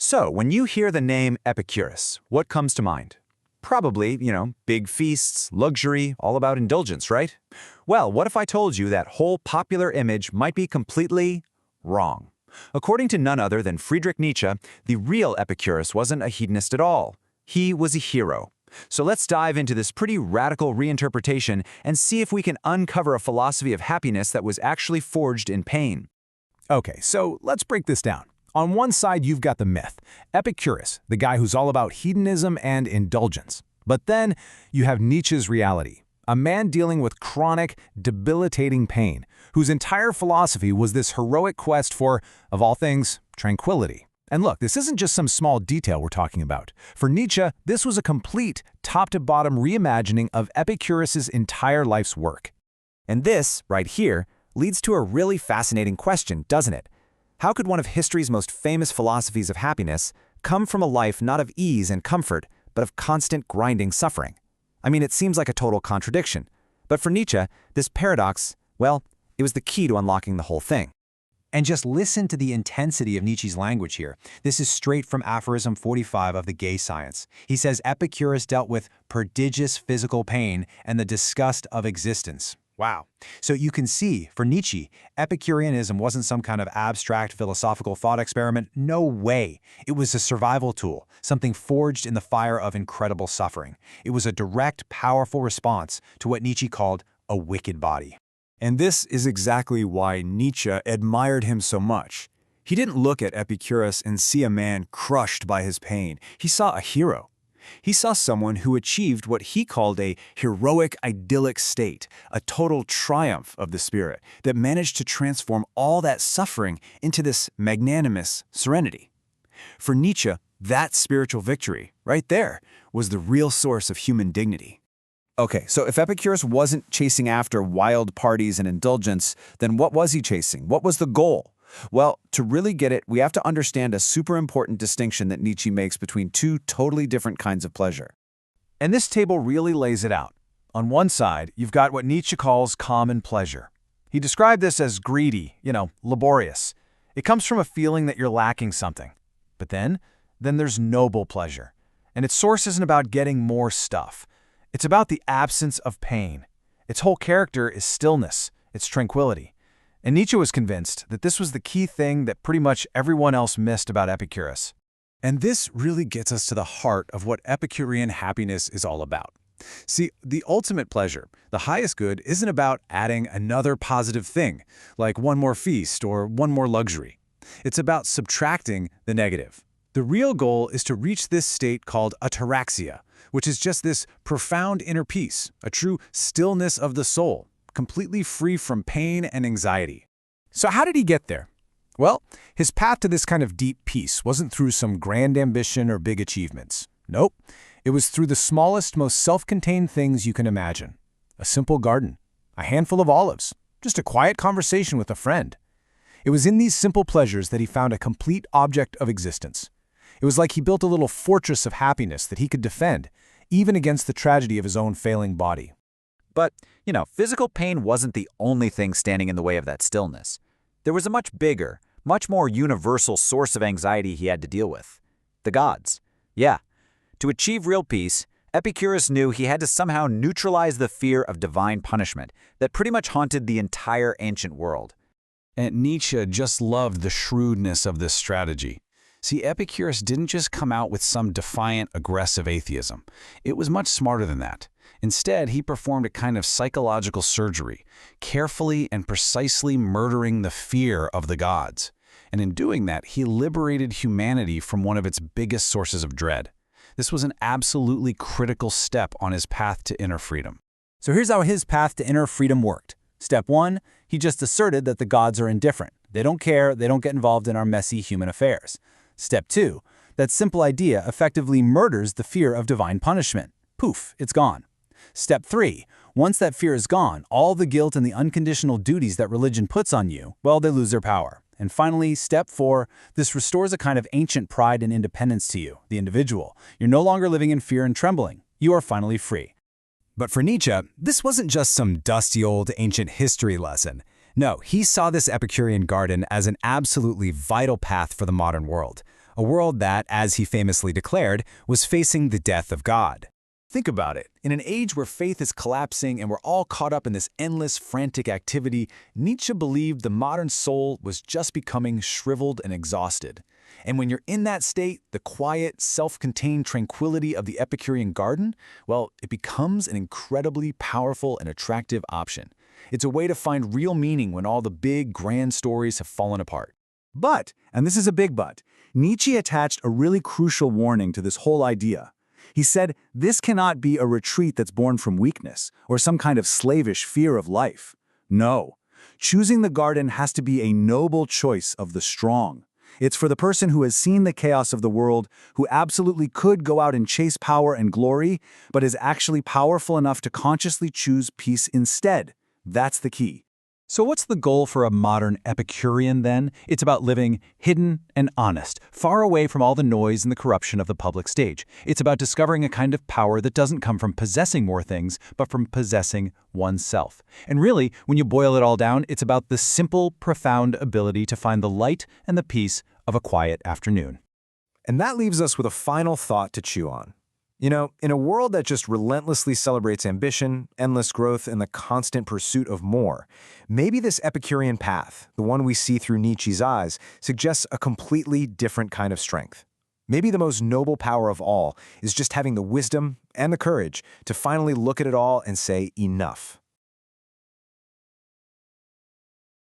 So, when you hear the name Epicurus, what comes to mind? Probably, big feasts, luxury, all about indulgence, right? Well, what if I told you that whole popular image might be completely wrong? According to none other than Friedrich Nietzsche, the real Epicurus wasn't a hedonist at all. He was a hero. So let's dive into this pretty radical reinterpretation and see if we can uncover a philosophy of happiness that was actually forged in pain. Okay, so let's break this down. On one side, you've got the myth, Epicurus, the guy who's all about hedonism and indulgence. But then you have Nietzsche's reality, a man dealing with chronic, debilitating pain, whose entire philosophy was this heroic quest for, of all things, tranquility. And look, this isn't just some small detail we're talking about. For Nietzsche, this was a complete, top-to-bottom reimagining of Epicurus's entire life's work. And this, right here, leads to a really fascinating question, doesn't it? How could one of history's most famous philosophies of happiness come from a life not of ease and comfort, but of constant grinding suffering? I mean, it seems like a total contradiction. But for Nietzsche, this paradox, well, it was the key to unlocking the whole thing. And just listen to the intensity of Nietzsche's language here. This is straight from aphorism 45 of the Gay Science. He says Epicurus dealt with prodigious physical pain and the disgust of existence. Wow. So you can see, for Nietzsche, Epicureanism wasn't some kind of abstract philosophical thought experiment. No way. It was a survival tool, something forged in the fire of incredible suffering. It was a direct, powerful response to what Nietzsche called a wicked body. And this is exactly why Nietzsche admired him so much. He didn't look at Epicurus and see a man crushed by his pain. He saw a hero. He saw someone who achieved what he called a heroic, idyllic state, a total triumph of the spirit that managed to transform all that suffering into this magnanimous serenity. For Nietzsche, that spiritual victory, right there, was the real source of human dignity. Okay, so if Epicurus wasn't chasing after wild parties and indulgence, then what was he chasing? What was the goal? Well, to really get it, we have to understand a super important distinction that Nietzsche makes between two totally different kinds of pleasure. And this table really lays it out. On one side, you've got what Nietzsche calls common pleasure. He described this as greedy, laborious. It comes from a feeling that you're lacking something. But then there's noble pleasure. And its source isn't about getting more stuff. It's about the absence of pain. Its whole character is stillness, it's tranquility. And Nietzsche was convinced that this was the key thing that pretty much everyone else missed about Epicurus. And this really gets us to the heart of what Epicurean happiness is all about. See, the ultimate pleasure, the highest good, isn't about adding another positive thing, like one more feast or one more luxury. It's about subtracting the negative. The real goal is to reach this state called ataraxia, which is just this profound inner peace, a true stillness of the soul, completely free from pain and anxiety. So how did he get there? Well, his path to this kind of deep peace wasn't through some grand ambition or big achievements. Nope. It was through the smallest, most self-contained things you can imagine. A simple garden, a handful of olives, just a quiet conversation with a friend. It was in these simple pleasures that he found a complete object of existence. It was like he built a little fortress of happiness that he could defend, even against the tragedy of his own failing body. But, physical pain wasn't the only thing standing in the way of that stillness. There was a much bigger, much more universal source of anxiety he had to deal with. The gods. Yeah. To achieve real peace, Epicurus knew he had to somehow neutralize the fear of divine punishment that pretty much haunted the entire ancient world. And Nietzsche just loved the shrewdness of this strategy. See, Epicurus didn't just come out with some defiant, aggressive atheism. It was much smarter than that. Instead, he performed a kind of psychological surgery, carefully and precisely murdering the fear of the gods. And in doing that, he liberated humanity from one of its biggest sources of dread. This was an absolutely critical step on his path to inner freedom. So here's how his path to inner freedom worked. Step 1, he just asserted that the gods are indifferent. They don't care, they don't get involved in our messy human affairs. Step 2, that simple idea effectively murders the fear of divine punishment. Poof, it's gone. Step 3, once that fear is gone, all the guilt and the unconditional duties that religion puts on you, well, they lose their power. And finally, step 4, this restores a kind of ancient pride and independence to you, the individual. You're no longer living in fear and trembling. You are finally free. But for Nietzsche, this wasn't just some dusty old ancient history lesson. No, he saw this Epicurean garden as an absolutely vital path for the modern world. a world that, as he famously declared, was facing the death of God. Think about it. In an age where faith is collapsing and we're all caught up in this endless, frantic activity, Nietzsche believed the modern soul was just becoming shriveled and exhausted. And when you're in that state, the quiet, self-contained tranquility of the Epicurean garden, well, it becomes an incredibly powerful and attractive option. It's a way to find real meaning when all the big, grand stories have fallen apart. But, and this is a big but, Nietzsche attached a really crucial warning to this whole idea. He said, this cannot be a retreat that's born from weakness or some kind of slavish fear of life. No. Choosing the garden has to be a noble choice of the strong. It's for the person who has seen the chaos of the world, who absolutely could go out and chase power and glory, but is actually powerful enough to consciously choose peace instead. That's the key. So what's the goal for a modern Epicurean then? It's about living hidden and honest, far away from all the noise and the corruption of the public stage. It's about discovering a kind of power that doesn't come from possessing more things, but from possessing oneself. And really, when you boil it all down, it's about the simple, profound ability to find the light and the peace of a quiet afternoon. And that leaves us with a final thought to chew on. You know, in a world that just relentlessly celebrates ambition, endless growth, and the constant pursuit of more, maybe this Epicurean path, the one we see through Nietzsche's eyes, suggests a completely different kind of strength. Maybe the most noble power of all is just having the wisdom and the courage to finally look at it all and say, enough.